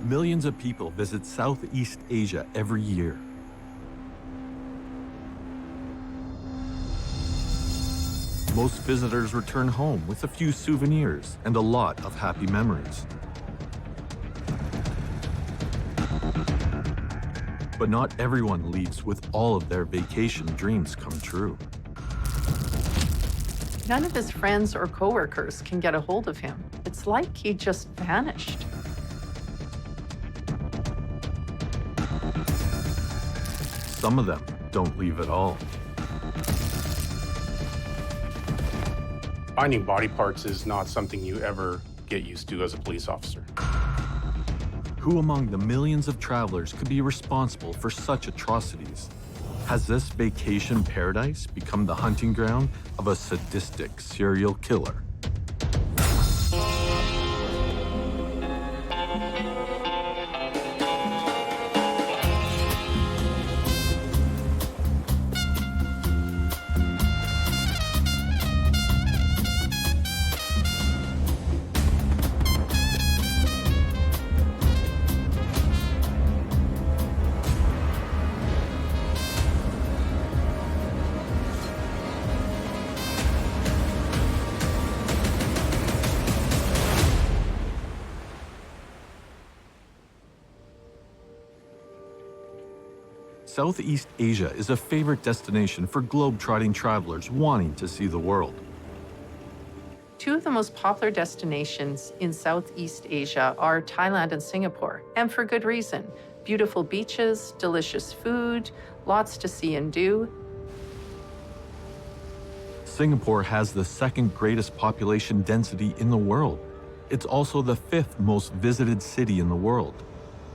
Millions of people visit Southeast Asia every year. Most visitors return home with a few souvenirs and a lot of happy memories. But not everyone leaves with all of their vacation dreams come true. None of his friends or coworkers can get a hold of him. It's like he just vanished. Some of them don't leave at all. Finding body parts is not something you ever get used to as a police officer. Who among the millions of travelers could be responsible for such atrocities? Has this vacation paradise become the hunting ground of a sadistic serial killer? Southeast Asia is a favorite destination for globe-trotting travelers wanting to see the world. Two of the most popular destinations in Southeast Asia are Thailand and Singapore, and for good reason. Beautiful beaches, delicious food, lots to see and do. Singapore has the second greatest population density in the world. It's also the fifth most visited city in the world,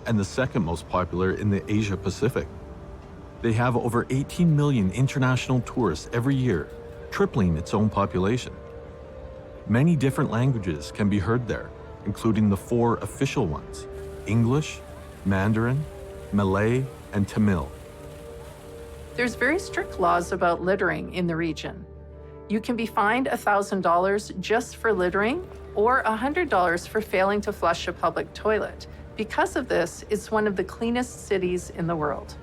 and the second most popular in the Asia Pacific. They have over 18 million international tourists every year, tripling its own population. Many different languages can be heard there, including the 4 official ones: English, Mandarin, Malay, and Tamil. There's very strict laws about littering in the region. You can be fined $1,000 just for littering or $100 for failing to flush a public toilet. Because of this, it's one of the cleanest cities in the world.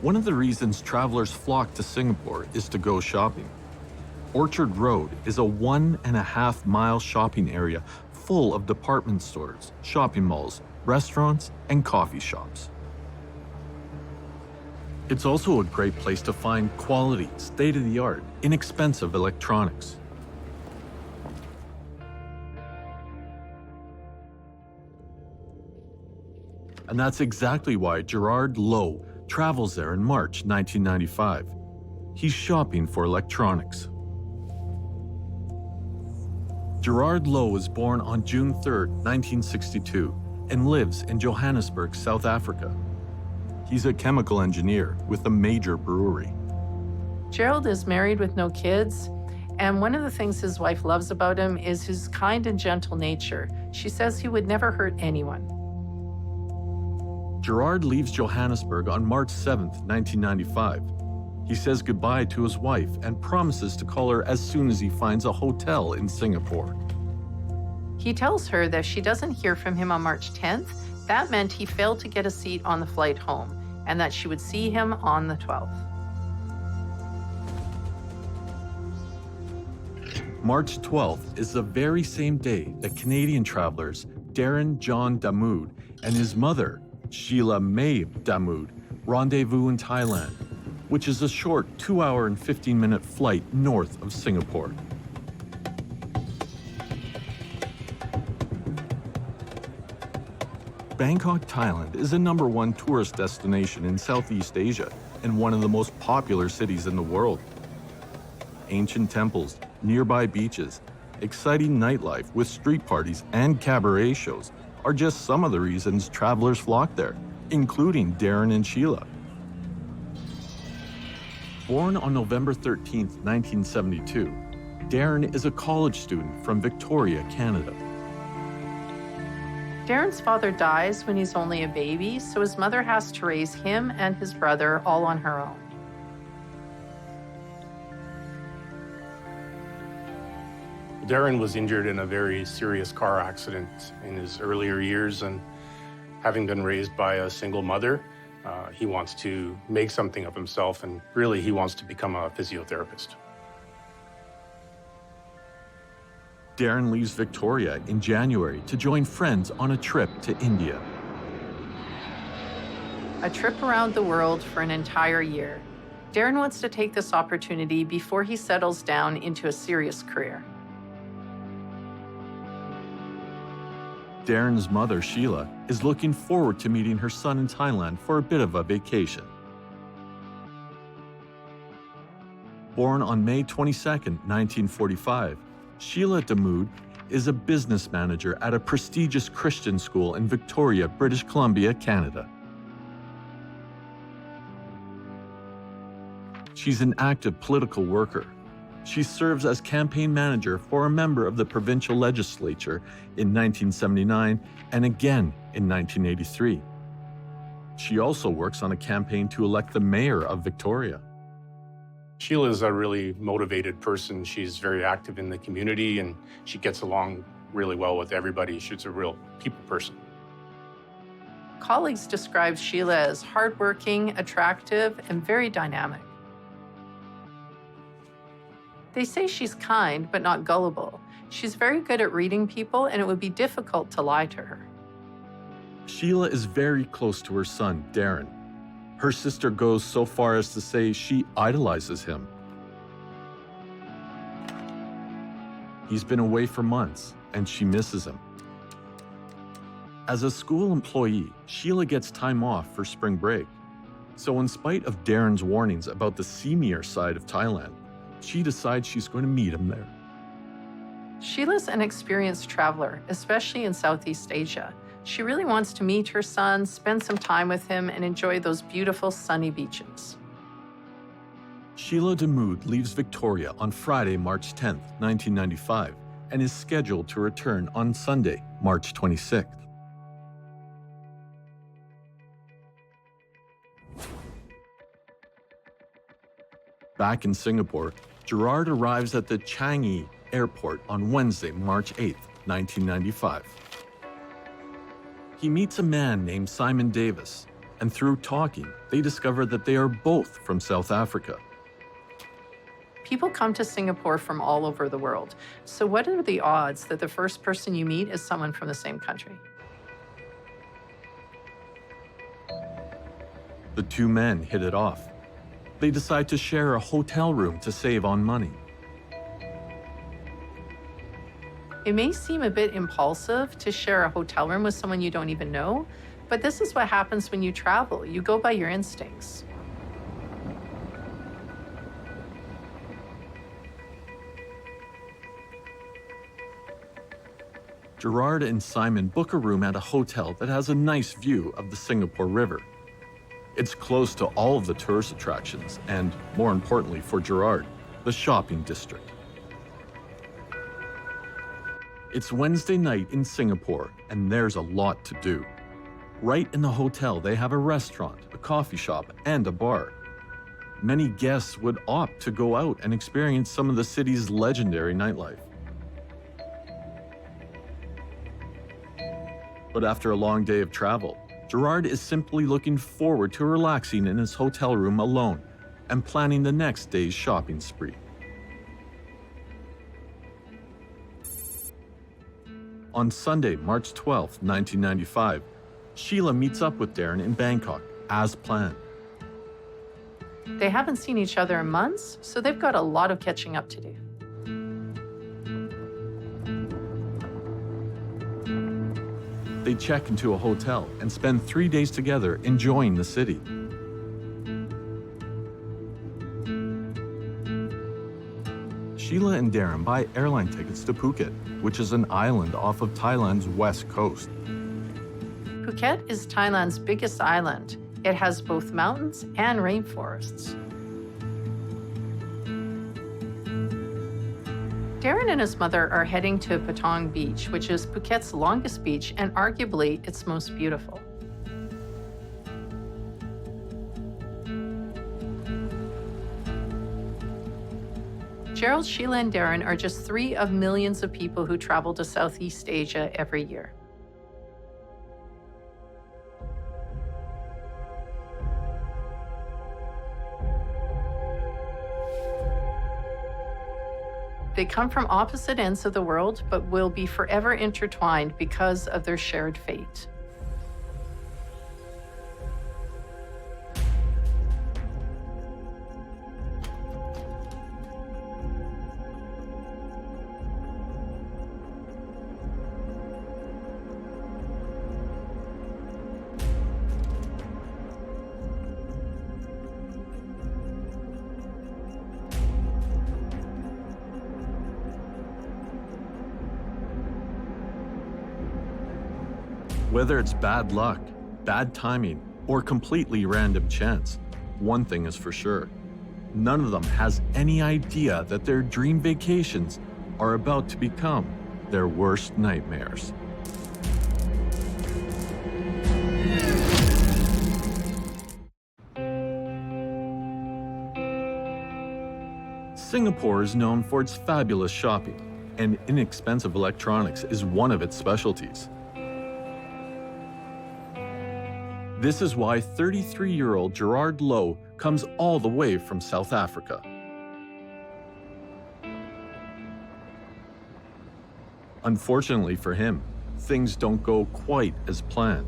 One of the reasons travelers flock to Singapore is to go shopping. Orchard Road is a 1.5-mile shopping area full of department stores, shopping malls, restaurants, and coffee shops. It's also a great place to find quality, state-of-the-art, inexpensive electronics. And that's exactly why Gerard Lowe travels there in March 1995. He's shopping for electronics. Gerard Lowe was born on June 3, 1962, and lives in Johannesburg, South Africa. He's a chemical engineer with a major brewery. Gerald is married with no kids, and one of the things his wife loves about him is his kind and gentle nature. She says he would never hurt anyone. Gerard leaves Johannesburg on March 7, 1995. He says goodbye to his wife and promises to call her as soon as he finds a hotel in Singapore. He tells her that if she doesn't hear from him on March 10th, that meant he failed to get a seat on the flight home, and that she would see him on the 12th. March 12th is the very same day that Canadian travelers Darin John Demute and his mother, Sheila Demute, rendezvous in Thailand, which is a short 2-hour and 15-minute flight north of Singapore. Bangkok, Thailand is a #1 tourist destination in Southeast Asia and one of the most popular cities in the world. Ancient temples, nearby beaches, exciting nightlife with street parties and cabaret shows are just some of the reasons travelers flock there, including Darin and Sheila. Born on November 13, 1972, Darin is a college student from Victoria, Canada. Darin's father dies when he's only a baby, so his mother has to raise him and his brother all on her own. Darin was injured in a very serious car accident in his earlier years, and Having been raised by a single mother, he wants to make something of himself, and really he wants to become a physiotherapist. Darin leaves Victoria in January to join friends on a trip to India. A trip around the world for an entire year. Darin wants to take this opportunity before he settles down into a serious career. Darin's mother, Sheila, is looking forward to meeting her son in Thailand for a bit of a vacation. Born on May 22, 1945, Sheila Demute is a business manager at a prestigious Christian school in Victoria, British Columbia, Canada. She's an active political worker. She serves as campaign manager for a member of the provincial legislature in 1979 and again in 1983. She also works on a campaign to elect the mayor of Victoria. Sheila is a really motivated person. She's very active in the community, and she gets along really well with everybody. She's a real people person. Colleagues describe Sheila as hardworking, attractive, and very dynamic. They say she's kind, but not gullible. She's very good at reading people, and it would be difficult to lie to her. Sheila is very close to her son, Darin. Her sister goes so far as to say she idolizes him. He's been away for months, and she misses him. As a school employee, Sheila gets time off for spring break. So in spite of Darin's warnings about the seamier side of Thailand, she decides she's going to meet him there. Sheila's an experienced traveler, especially in Southeast Asia. She really wants to meet her son, spend some time with him, and enjoy those beautiful sunny beaches. Sheila Demute leaves Victoria on Friday, March 10, 1995, and is scheduled to return on Sunday, March 26th. Back in Singapore, Gerard arrives at the Changi airport on Wednesday, March 8, 1995. He meets a man named Simon Davis, and through talking, they discover that they are both from South Africa. People come to Singapore from all over the world. So what are the odds that the first person you meet is someone from the same country? The two men hit it off. They decide to share a hotel room to save on money. It may seem a bit impulsive to share a hotel room with someone you don't even know, but this is what happens when you travel. You go by your instincts. Gerard and Simon book a room at a hotel that has a nice view of the Singapore River. It's close to all of the tourist attractions and, more importantly for Gerard, the shopping district. It's Wednesday night in Singapore, and there's a lot to do. Right in the hotel, they have a restaurant, a coffee shop, and a bar. Many guests would opt to go out and experience some of the city's legendary nightlife. But after a long day of travel, Gerard is simply looking forward to relaxing in his hotel room alone and planning the next day's shopping spree. On Sunday, March 12, 1995, Sheila meets up with Darin in Bangkok, as planned. They haven't seen each other in months, so they've got a lot of catching up to do. They check into a hotel and spend 3 days together enjoying the city. Sheila and Darin buy airline tickets to Phuket, which is an island off of Thailand's west coast. Phuket is Thailand's biggest island. It has both mountains and rainforests. Darin and his mother are heading to Patong Beach, which is Phuket's longest beach and arguably its most beautiful. Gerald, Sheila, and Darin are just 3 of millions of people who travel to Southeast Asia every year. They come from opposite ends of the world, but will be forever intertwined because of their shared fate. Whether it's bad luck, bad timing, or completely random chance, one thing is for sure. None of them has any idea that their dream vacations are about to become their worst nightmares. Singapore is known for its fabulous shopping, and inexpensive electronics is one of its specialties. This is why 33-year-old Gerard Lowe comes all the way from South Africa. Unfortunately for him, things don't go quite as planned.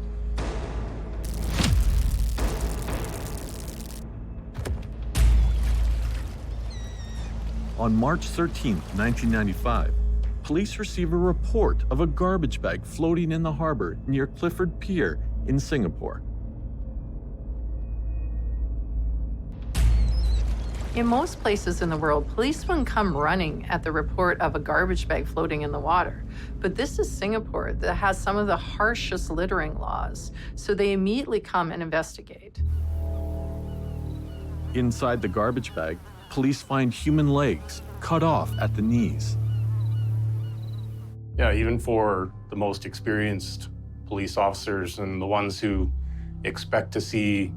On March 13, 1995, police receive a report of a garbage bag floating in the harbor near Clifford Pier in Singapore. In most places in the world, police wouldn't come running at the report of a garbage bag floating in the water. But this is Singapore that has some of the harshest littering laws, so they immediately come and investigate. Inside the garbage bag, police find human legs cut off at the knees. Yeah, even for the most experienced police officers and the ones who expect to see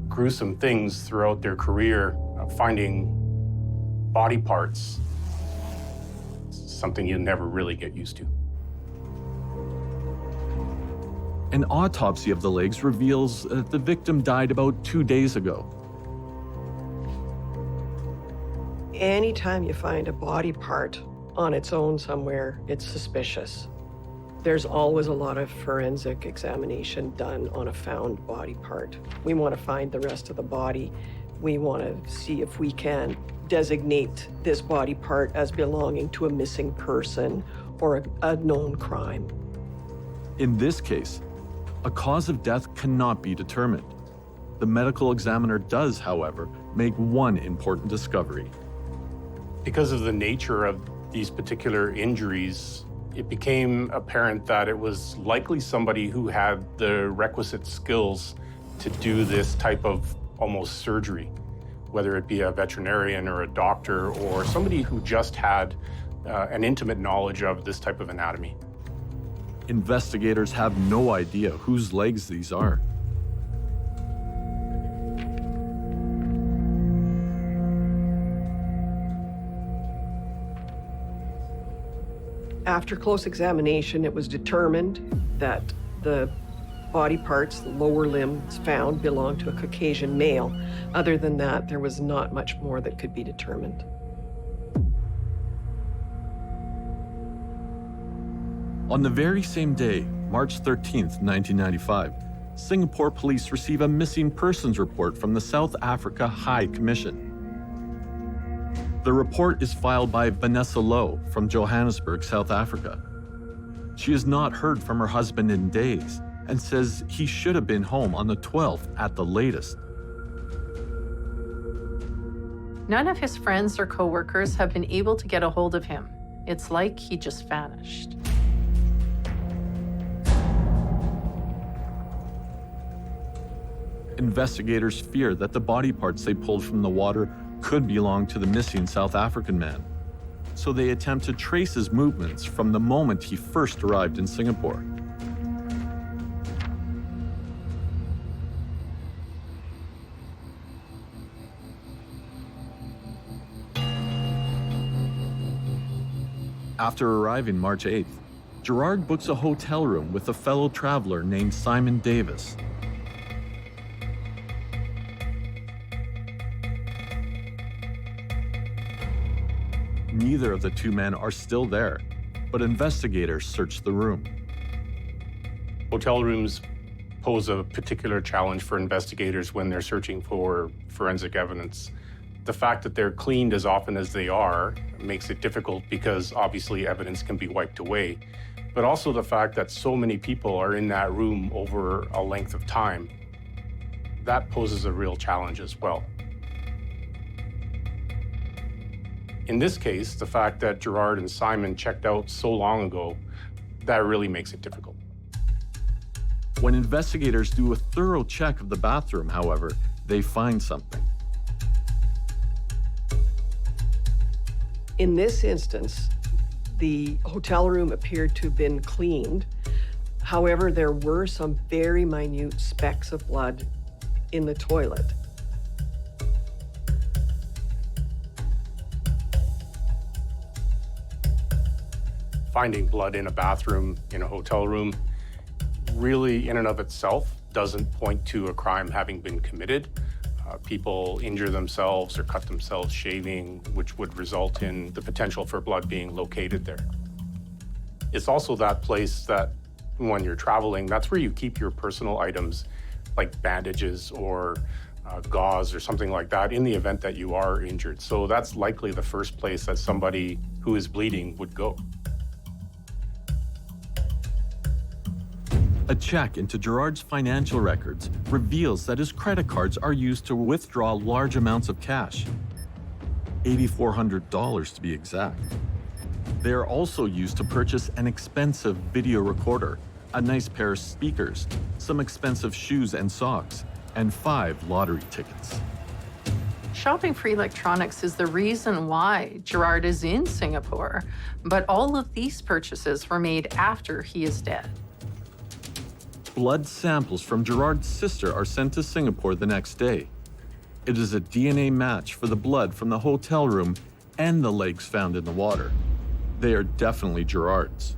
gruesome things throughout their career, finding body parts is something you never really get used to. An autopsy of the legs reveals that the victim died about 2 days ago. Anytime you find a body part on its own somewhere, it's suspicious. There's always a lot of forensic examination done on a found body part. We want to find the rest of the body. We want to see if we can designate this body part as belonging to a missing person or a known crime. In this case, a cause of death cannot be determined. The medical examiner does, however, make one important discovery. Because of the nature of these particular injuries, it became apparent that it was likely somebody who had the requisite skills to do this type of almost surgery, whether it be a veterinarian or a doctor or somebody who just had an intimate knowledge of this type of anatomy. Investigators have no idea whose legs these are. After close examination, it was determined that the body parts, the lower limbs found, belonged to a Caucasian male. Other than that, there was not much more that could be determined. On the very same day, March 13th, 1995, Singapore police receive a missing persons report from the South Africa High Commission. The report is filed by Vanessa Lowe from Johannesburg, South Africa. She has not heard from her husband in days and says he should have been home on the 12th at the latest. None of his friends or coworkers have been able to get a hold of him. It's like he just vanished. Investigators fear that the body parts they pulled from the water could belong to the missing South African man. So they attempt to trace his movements from the moment he first arrived in Singapore. After arriving March 8th, Gerard books a hotel room with a fellow traveler named Simon Davis. Neither of the two men are still there, but investigators search the room. Hotel rooms pose a particular challenge for investigators when they're searching for forensic evidence. The fact that they're cleaned as often as they are makes it difficult because obviously evidence can be wiped away, but also the fact that so many people are in that room over a length of time, that poses a real challenge as well. In this case, the fact that Gerard and Simon checked out so long ago, that really makes it difficult. When investigators do a thorough check of the bathroom, however, they find something. In this instance, the hotel room appeared to have been cleaned. However, there were some very minute specks of blood in the toilet. Finding blood in a bathroom in a hotel room really in and of itself doesn't point to a crime having been committed. People injure themselves or cut themselves shaving, which would result in the potential for blood being located there. It's also that place that when you're traveling, that's where you keep your personal items like bandages or gauze or something like that in the event that you are injured. So that's likely the first place that somebody who is bleeding would go. A check into Gerard's financial records reveals that his credit cards are used to withdraw large amounts of cash, $8,400 to be exact. They are also used to purchase an expensive video recorder, a nice pair of speakers, some expensive shoes and socks, and 5 lottery tickets. Shopping for electronics is the reason why Gerard is in Singapore, but all of these purchases were made after he is dead. Blood samples from Gerard's sister are sent to Singapore the next day. It is a DNA match for the blood from the hotel room and the legs found in the water. They are definitely Gerard's.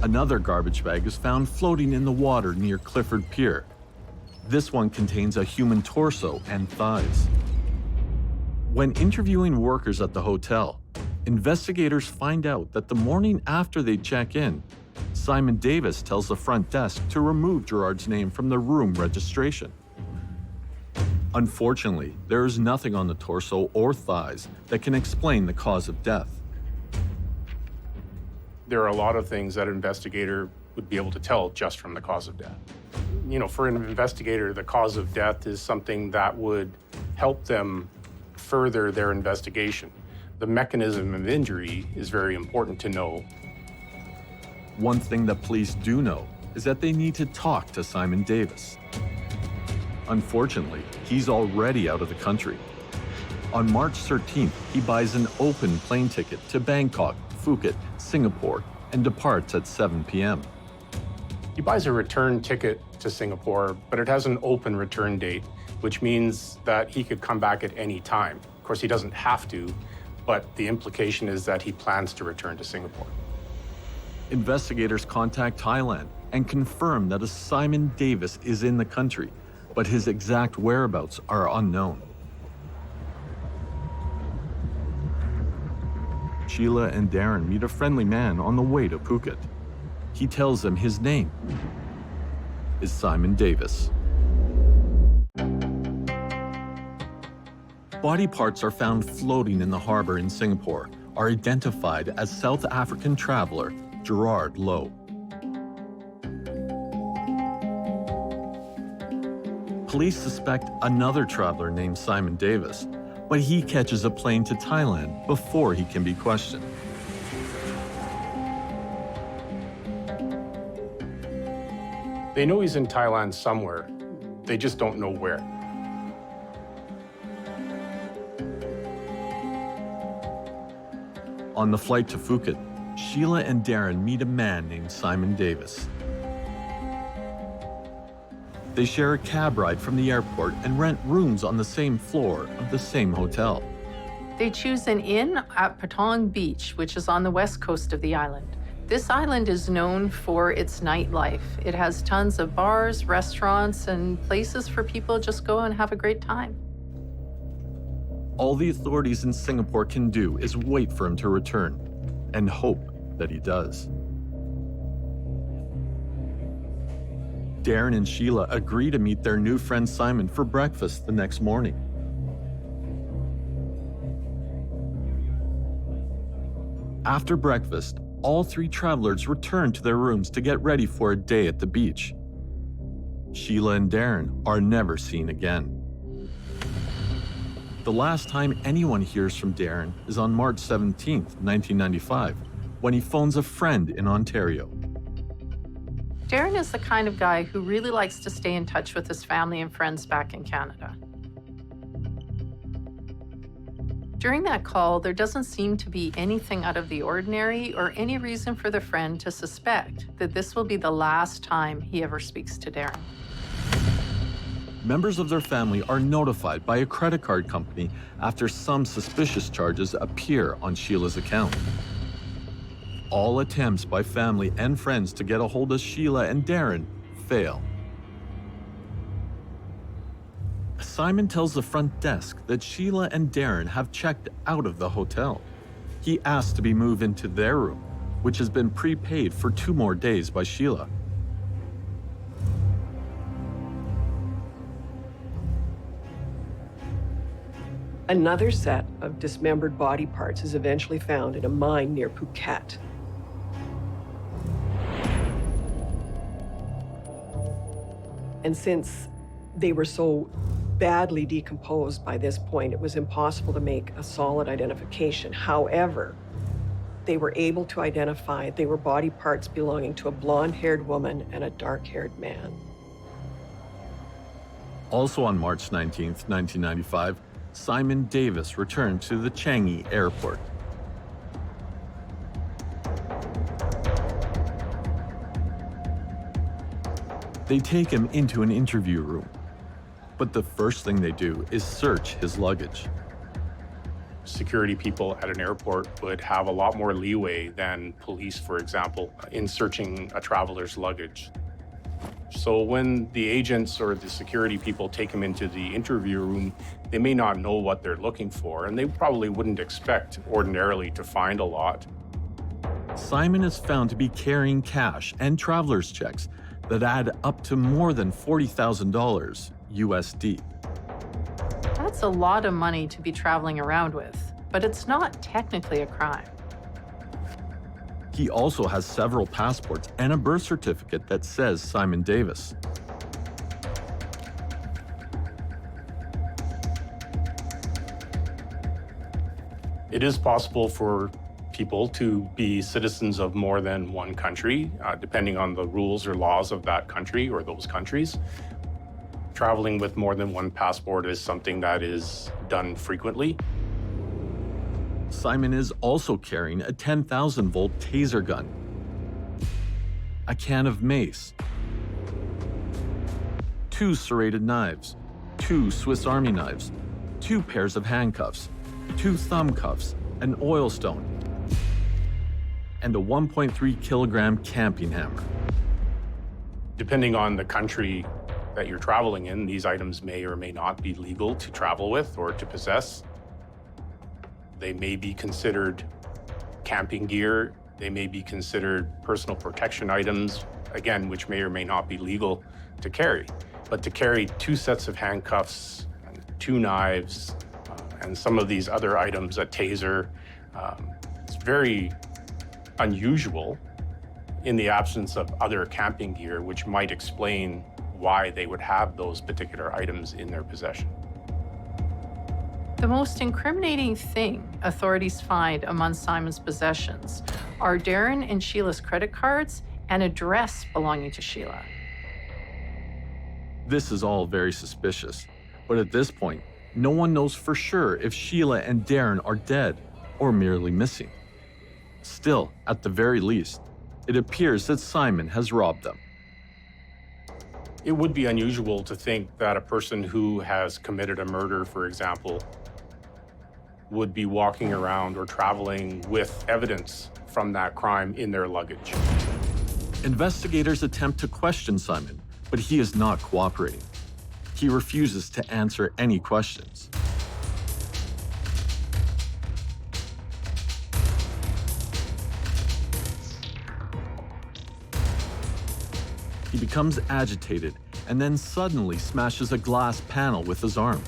Another garbage bag is found floating in the water near Clifford Pier. This one contains a human torso and thighs. When interviewing workers at the hotel, investigators find out that the morning after they check in, Simon Davis tells the front desk to remove Gerard's name from the room registration. Unfortunately, there is nothing on the torso or thighs that can explain the cause of death. There are a lot of things that an investigator would be able to tell just from the cause of death. You know, for an investigator, the cause of death is something that would help them further their investigation. The mechanism of injury is very important to know. One thing that police do know is that they need to talk to Simon Davis. Unfortunately, he's already out of the country. On March 13th, he buys an open plane ticket to Bangkok, Phuket, Singapore, and departs at 7 p.m. He buys a return ticket to Singapore, but it has an open return date, which means that he could come back at any time. Of course, he doesn't have to, but the implication is that he plans to return to Singapore. Investigators contact Thailand and confirm that a Simon Davis is in the country, but his exact whereabouts are unknown. Sheila and Darin meet a friendly man on the way to Phuket. He tells them his name is Simon Davis. Body parts are found floating in the harbor in Singapore, are identified as South African traveler Gerard Lowe. Police suspect another traveler named Simon Davis, but he catches a plane to Thailand before he can be questioned. They know he's in Thailand somewhere, they just don't know where. On the flight to Phuket, Sheila and Darin meet a man named Simon Davis. They share a cab ride from the airport and rent rooms on the same floor of the same hotel. They choose an inn at Patong Beach, which is on the west coast of the island. This island is known for its nightlife. It has tons of bars, restaurants, and places for people to just go and have a great time. All the authorities in Singapore can do is wait for him to return and hope that he does. Darin and Sheila agree to meet their new friend Simon for breakfast the next morning. After breakfast, all three travelers return to their rooms to get ready for a day at the beach. Sheila and Darin are never seen again. The last time anyone hears from Darin is on March 17, 1995, when he phones a friend in Ontario. Darin is the kind of guy who really likes to stay in touch with his family and friends back in Canada. During that call, there doesn't seem to be anything out of the ordinary or any reason for the friend to suspect that this will be the last time he ever speaks to Darin. Members of their family are notified by a credit card company after some suspicious charges appear on Sheila's account. All attempts by family and friends to get a hold of Sheila and Darin fail. Simon tells the front desk that Sheila and Darin have checked out of the hotel. He asks to be moved into their room, which has been prepaid for 2 more days by Sheila. Another set of dismembered body parts is eventually found in a mine near Phuket. And since they were so badly decomposed by this point, it was impossible to make a solid identification. However, they were able to identify they were body parts belonging to a blonde-haired woman and a dark-haired man. Also on March 19, 1995, Simon Davis returned to the Changi airport. They take him into an interview room, but the first thing they do is search his luggage. Security people at an airport would have a lot more leeway than police, for example, in searching a traveler's luggage. So when the agents or the security people take him into the interview room, they may not know what they're looking for, and they probably wouldn't expect ordinarily to find a lot. Simon is found to be carrying cash and traveler's checks that add up to more than $40,000 USD. That's a lot of money to be traveling around with, but it's not technically a crime. He also has several passports and a birth certificate that says Simon Davis. It is possible for people to be citizens of more than one country, depending on the rules or laws of that country or those countries. Traveling with more than one passport is something that is done frequently. Simon is also carrying a 10,000-volt taser gun, a can of mace, 2 serrated knives, 2 Swiss Army knives, 2 pairs of handcuffs, 2 thumb cuffs, an oil stone, and a 1.3 kilogram camping hammer. Depending on the country that you're traveling in, these items may or may not be legal to travel with or to possess. They may be considered camping gear. They may be considered personal protection items, again, which may or may not be legal to carry. But to carry 2 sets of handcuffs, 2 knives, and some of these other items, a taser, it's very unusual in the absence of other camping gear, which might explain why they would have those particular items in their possession. The most incriminating thing authorities find among Simon's possessions are Darin and Sheila's credit cards and a dress belonging to Sheila. This is all very suspicious, but at this point, no one knows for sure if Sheila and Darin are dead or merely missing. Still, at the very least, it appears that Simon has robbed them. It would be unusual to think that a person who has committed a murder, for example, would be walking around or traveling with evidence from that crime in their luggage. Investigators attempt to question Simon, but he is not cooperating. He refuses to answer any questions. He becomes agitated and then suddenly smashes a glass panel with his arm.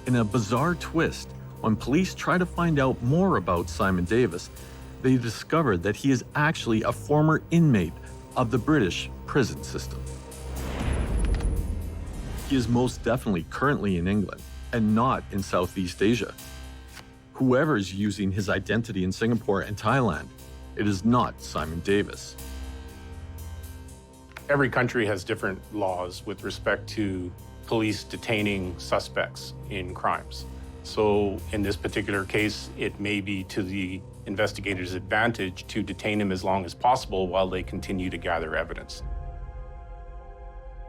In a bizarre twist, when police try to find out more about Simon Davis, they discover that he is actually a former inmate of the British prison system. He is most definitely currently in England and not in Southeast Asia. Whoever is using his identity in Singapore and Thailand, it is not Simon Davis. Every country has different laws with respect to police detaining suspects in crimes. So in this particular case, it may be to the investigator's advantage to detain him as long as possible while they continue to gather evidence.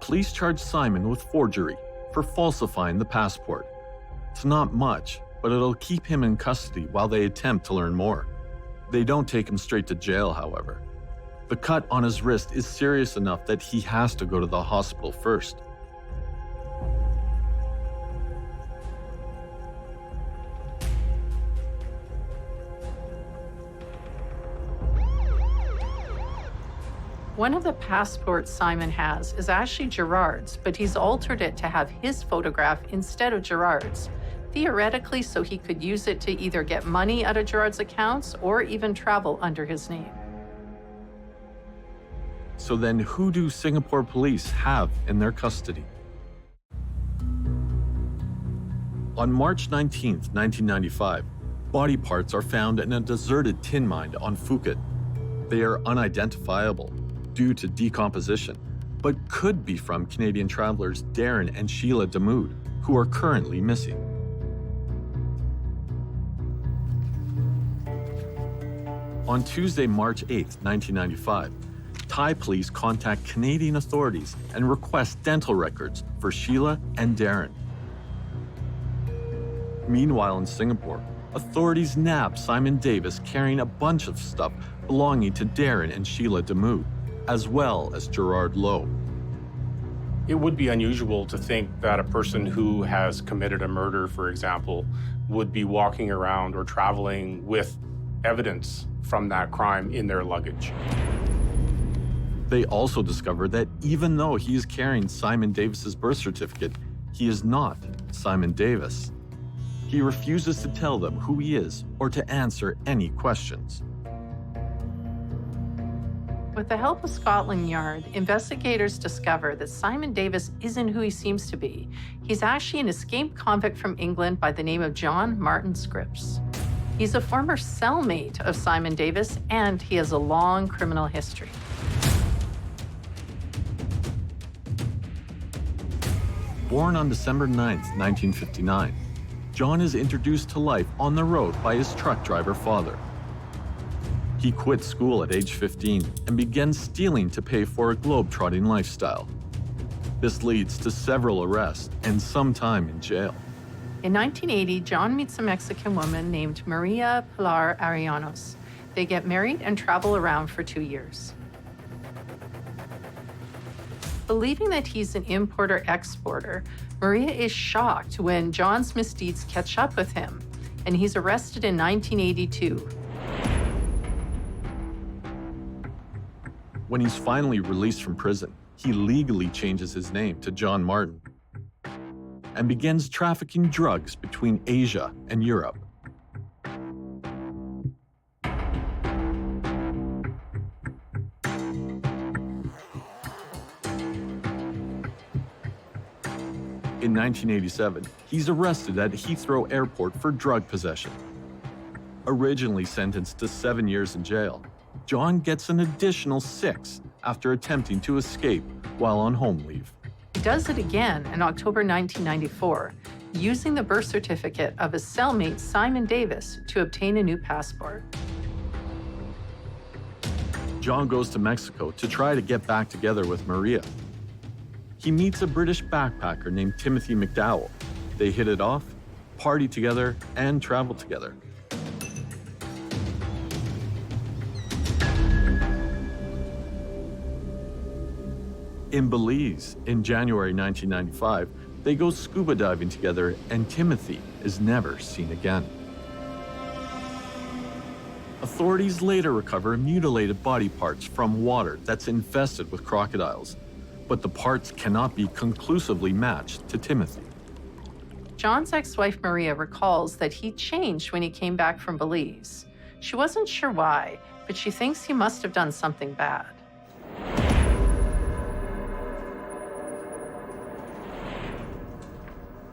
Police charge Simon with forgery for falsifying the passport. It's not much, but it'll keep him in custody while they attempt to learn more. They don't take him straight to jail, however. The cut on his wrist is serious enough that he has to go to the hospital first. One of the passports Simon has is actually Gerard's, but he's altered it to have his photograph instead of Gerard's, theoretically so he could use it to either get money out of Gerard's accounts or even travel under his name. So then who do Singapore police have in their custody? On March 19, 1995, body parts are found in a deserted tin mine on Phuket. They are unidentifiable due to decomposition, but could be from Canadian travelers Darin and Sheila Demute, who are currently missing. On Tuesday, March 8, 1995, Thai police contact Canadian authorities and request dental records for Sheila and Darin. Meanwhile, in Singapore, authorities nab Simon Davis carrying a bunch of stuff belonging to Darin and Sheila Demute, as well as Gerard Lowe. It would be unusual to think that a person who has committed a murder, for example, would be walking around or traveling with evidence from that crime in their luggage. They also discover that even though he is carrying Simon Davis's birth certificate, he is not Simon Davis. He refuses to tell them who he is or to answer any questions. With the help of Scotland Yard, investigators discover that Simon Davis isn't who he seems to be. He's actually an escaped convict from England by the name of John Martin Scripps. He's a former cellmate of Simon Davis, and he has a long criminal history. Born on December 9, 1959, John is introduced to life on the road by his truck driver father. He quit school at age 15 and begins stealing to pay for a globe-trotting lifestyle. This leads to several arrests and some time in jail. In 1980, John meets a Mexican woman named Maria Pilar Arianos. They get married and travel around for 2 years. Believing that he's an importer-exporter, Maria is shocked when John's misdeeds catch up with him, and he's arrested in 1982. When he's finally released from prison, he legally changes his name to John Martin and begins trafficking drugs between Asia and Europe. In 1987, he's arrested at Heathrow Airport for drug possession. Originally sentenced to 7 years in jail, John gets an additional 6 after attempting to escape while on home leave. He does it again in October 1994, using the birth certificate of his cellmate Simon Davis to obtain a new passport. John goes to Mexico to try to get back together with Maria. He meets a British backpacker named Timothy McDowell. They hit it off, party together, and travel together. In Belize, in January 1995, they go scuba diving together and Timothy is never seen again. Authorities later recover mutilated body parts from water that's infested with crocodiles, but the parts cannot be conclusively matched to Timothy. John's ex-wife Maria recalls that he changed when he came back from Belize. She wasn't sure why, but she thinks he must have done something bad.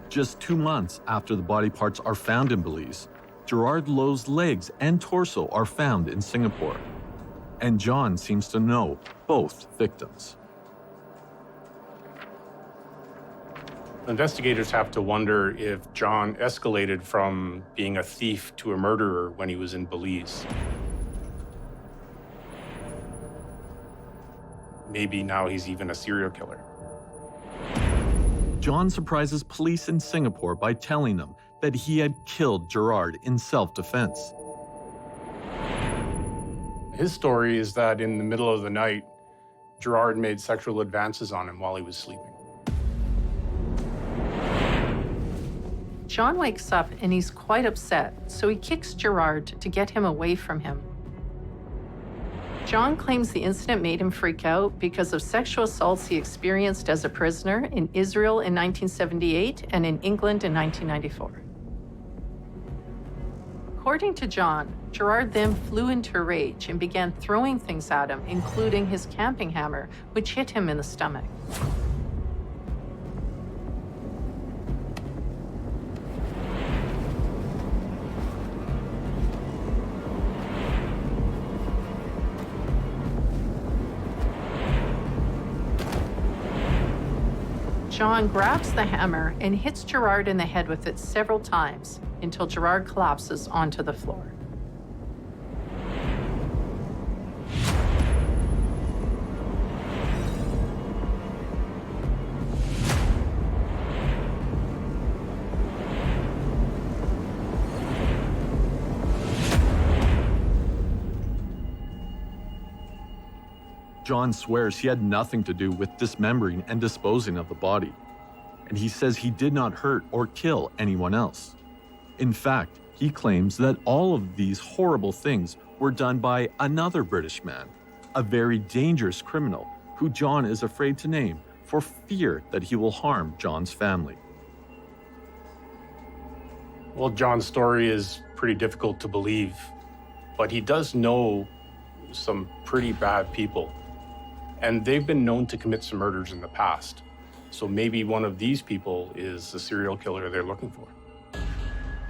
Just 2 months after the body parts are found in Belize, Gerard Lowe's legs and torso are found in Singapore. And John seems to know both victims. Investigators have to wonder if John escalated from being a thief to a murderer when he was in Belize. Maybe now he's even a serial killer. John surprises police in Singapore by telling them that he had killed Gerard in self-defense. His story is that in the middle of the night, Gerard made sexual advances on him while he was sleeping. John wakes up and he's quite upset, so he kicks Gerard to get him away from him. John claims the incident made him freak out because of sexual assaults he experienced as a prisoner in Israel in 1978 and in England in 1994. According to John, Gerard then flew into a rage and began throwing things at him, including his camping hammer, which hit him in the stomach. John grabs the hammer and hits Gerard in the head with it several times until Gerard collapses onto the floor. John swears he had nothing to do with dismembering and disposing of the body, and he says he did not hurt or kill anyone else. In fact, he claims that all of these horrible things were done by another British man, a very dangerous criminal who John is afraid to name for fear that he will harm John's family. Well, John's story is pretty difficult to believe, but he does know some pretty bad people. And they've been known to commit some murders in the past. So maybe one of these people is the serial killer they're looking for.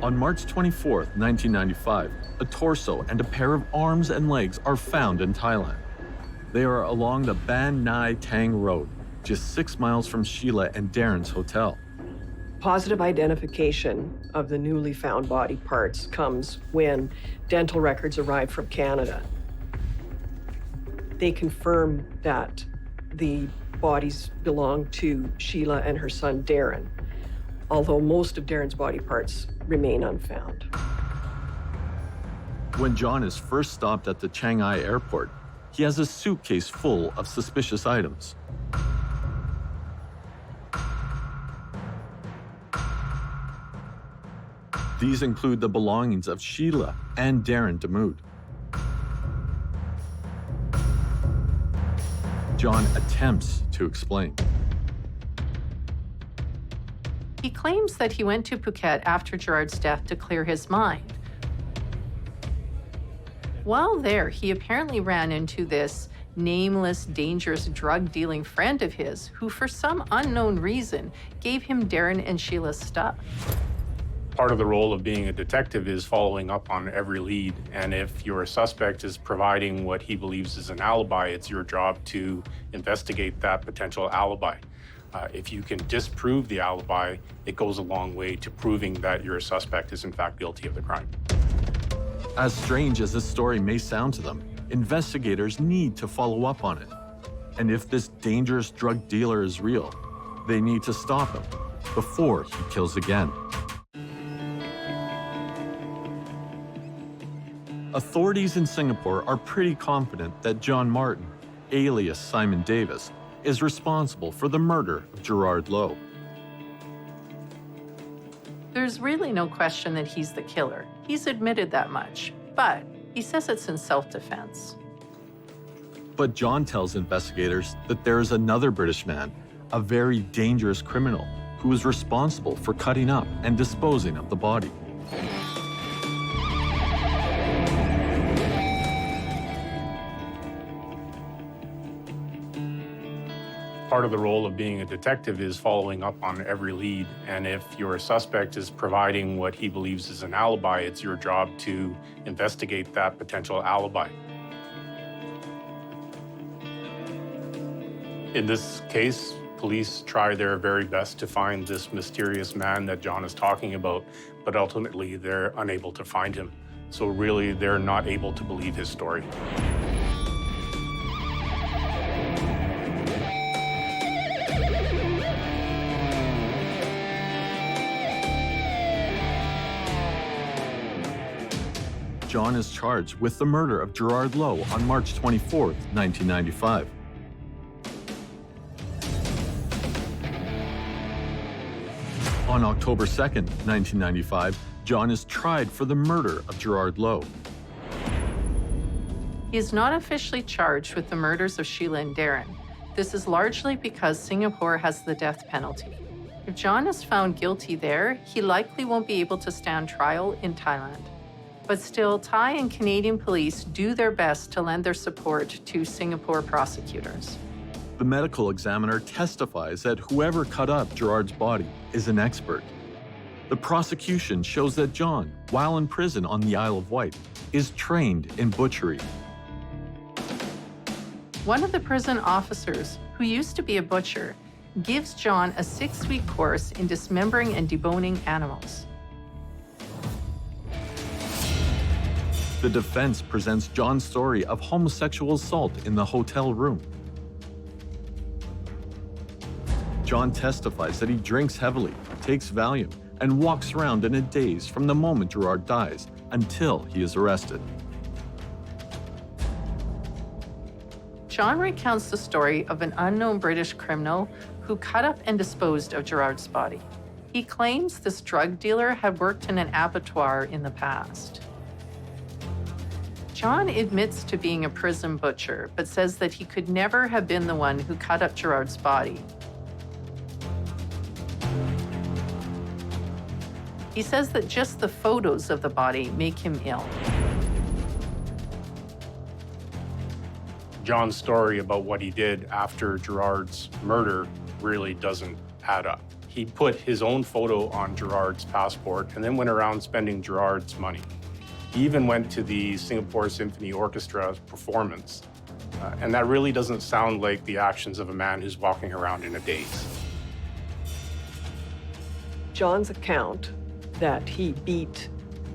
On March 24th, 1995, a torso and a pair of arms and legs are found in Thailand. They are along the Ban Nai Tang Road, just 6 miles from Sheila and Darin's hotel. Positive identification of the newly found body parts comes when dental records arrive from Canada. They confirm that the bodies belong to Sheila and her son, Darin, although most of Darin's body parts remain unfound. When John is first stopped at the Chiang Mai airport, he has a suitcase full of suspicious items. These include the belongings of Sheila and Sheila Demute. John attempts to explain. He claims that he went to Phuket after Gerard's death to clear his mind. While there, he apparently ran into this nameless, dangerous drug-dealing friend of his who, for some unknown reason, gave him Darin and Sheila's stuff. Part of the role of being a detective is following up on every lead. And if your suspect is providing what he believes is an alibi, it's your job to investigate that potential alibi. If you can disprove the alibi, it goes a long way to proving that your suspect is in fact guilty of the crime. As strange as this story may sound to them, investigators need to follow up on it. And if this dangerous drug dealer is real, they need to stop him before he kills again. Authorities in Singapore are pretty confident that John Martin, alias Simon Davis, is responsible for the murder of Gerard Lowe. There's really no question that he's the killer. He's admitted that much, but he says it's in self-defense. But John tells investigators that there is another British man, a very dangerous criminal, who is responsible for cutting up and disposing of the body. Part of the role of being a detective is following up on every lead. And if your suspect is providing what he believes is an alibi, it's your job to investigate that potential alibi. In this case, police try their very best to find this mysterious man that John is talking about, but ultimately they're unable to find him. So really, they're not able to believe his story. John is charged with the murder of Gerard Lowe on March 24, 1995. On October 2, 1995, John is tried for the murder of Gerard Lowe. He is not officially charged with the murders of Sheila and Darin. This is largely because Singapore has the death penalty. If John is found guilty there, he likely won't be able to stand trial in Thailand. But still, Thai and Canadian police do their best to lend their support to Singapore prosecutors. The medical examiner testifies that whoever cut up Gerard's body is an expert. The prosecution shows that John, while in prison on the Isle of Wight, is trained in butchery. One of the prison officers, who used to be a butcher, gives John a 6-week course in dismembering and deboning animals. The defense presents John's story of homosexual assault in the hotel room. John testifies that he drinks heavily, takes Valium, and walks around in a daze from the moment Gerard dies until he is arrested. John recounts the story of an unknown British criminal who cut up and disposed of Gerard's body. He claims this drug dealer had worked in an abattoir in the past. John admits to being a prison butcher, but says that he could never have been the one who cut up Gerard's body. He says that just the photos of the body make him ill. John's story about what he did after Gerard's murder really doesn't add up. He put his own photo on Gerard's passport and then went around spending Gerard's money. He even went to the Singapore Symphony Orchestra's performance. And that really doesn't sound like the actions of a man who's walking around in a daze. John's account that he beat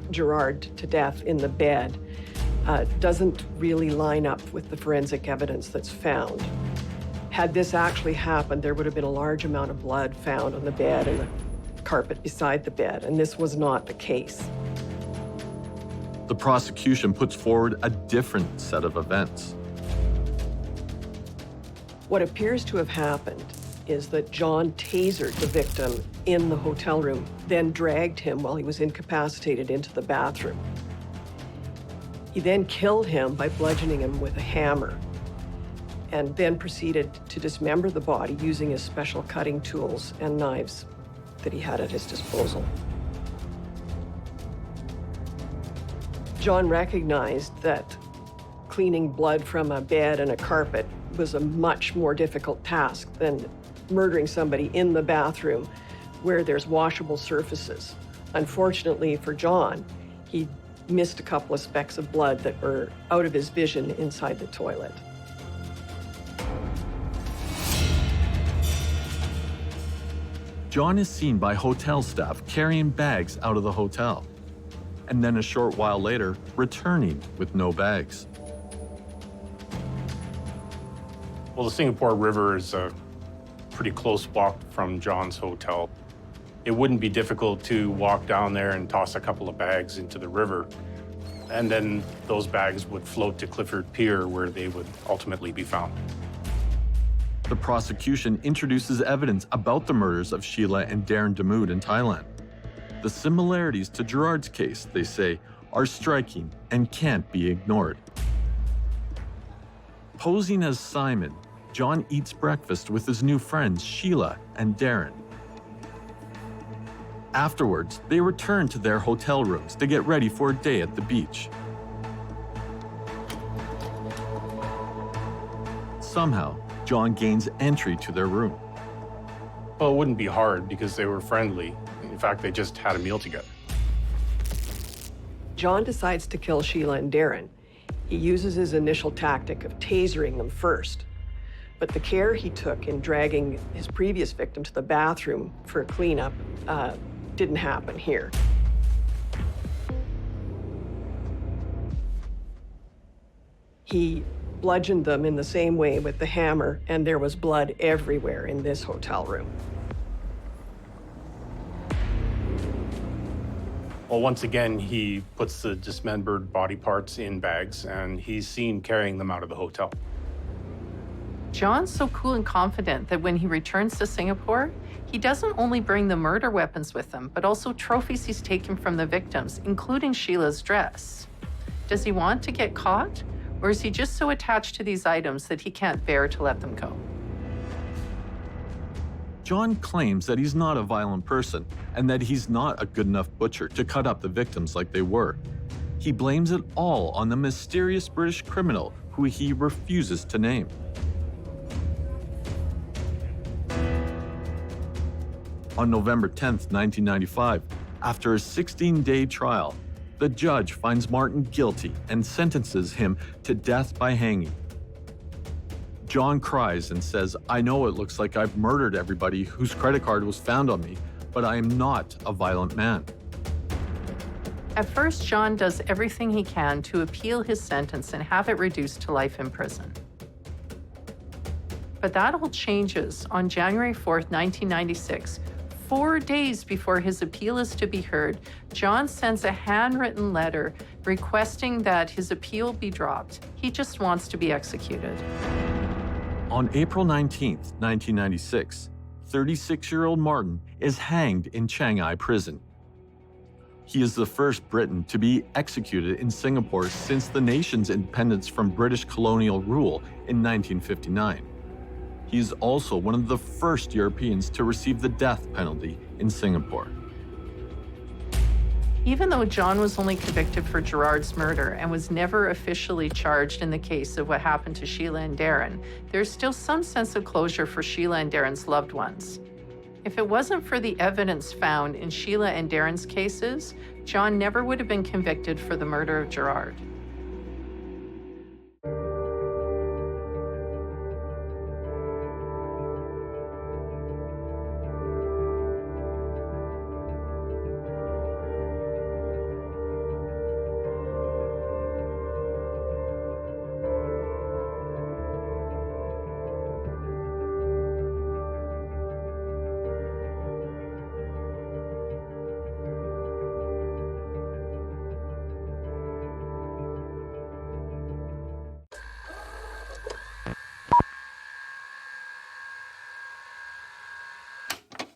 Gerard to death in the bed doesn't really line up with the forensic evidence that's found. Had this actually happened, there would have been a large amount of blood found on the bed and the carpet beside the bed, and this was not the case. The prosecution puts forward a different set of events. What appears to have happened is that John tasered the victim in the hotel room, then dragged him while he was incapacitated into the bathroom. He then killed him by bludgeoning him with a hammer, and then proceeded to dismember the body using his special cutting tools and knives that he had at his disposal. John recognized that cleaning blood from a bed and a carpet was a much more difficult task than murdering somebody in the bathroom where there's washable surfaces. Unfortunately for John, he missed a couple of specks of blood that were out of his vision inside the toilet. John is seen by hotel staff carrying bags out of the hotel, and then a short while later, returning with no bags. Well, the Singapore River is a pretty close walk from John's hotel. It wouldn't be difficult to walk down there and toss a couple of bags into the river, and then those bags would float to Clifford Pier, where they would ultimately be found. The prosecution introduces evidence about the murders of Sheila and Darin Demute in Thailand. The similarities to Gerard's case, they say, are striking and can't be ignored. Posing as Simon, John eats breakfast with his new friends Sheila and Darin. Afterwards, they return to their hotel rooms to get ready for a day at the beach. Somehow, John gains entry to their room. Well, it wouldn't be hard because they were friendly. In fact, they just had a meal together. John decides to kill Sheila and Darin. He uses his initial tactic of tasering them first. But the care he took in dragging his previous victim to the bathroom for a cleanup didn't happen here. He bludgeoned them in the same way with the hammer, and there was blood everywhere in this hotel room. Well, once again, he puts the dismembered body parts in bags, and he's seen carrying them out of the hotel. John's so cool and confident that when he returns to Singapore, he doesn't only bring the murder weapons with him, but also trophies he's taken from the victims, including Sheila's dress. Does he want to get caught, or is he just so attached to these items that he can't bear to let them go? John claims that he's not a violent person and that he's not a good enough butcher to cut up the victims like they were. He blames it all on the mysterious British criminal who he refuses to name. On November 10th, 1995, after a 16-day trial, the judge finds Martin guilty and sentences him to death by hanging. John cries and says, "I know it looks like I've murdered everybody whose credit card was found on me, but I am not a violent man." At first, John does everything he can to appeal his sentence and have it reduced to life in prison. But that all changes on January 4th, 1996. 4 days before his appeal is to be heard, John sends a handwritten letter requesting that his appeal be dropped. He just wants to be executed. On April 19th, 1996, 36-year-old Martin is hanged in Chiang Mai prison. He is the first Briton to be executed in Singapore since the nation's independence from British colonial rule in 1959. He is also one of the first Europeans to receive the death penalty in Singapore. Even though John was only convicted for Gerard's murder and was never officially charged in the case of what happened to Sheila and Darin, there's still some sense of closure for Sheila and Darin's loved ones. If it wasn't for the evidence found in Sheila and Darin's cases, John never would have been convicted for the murder of Gerard.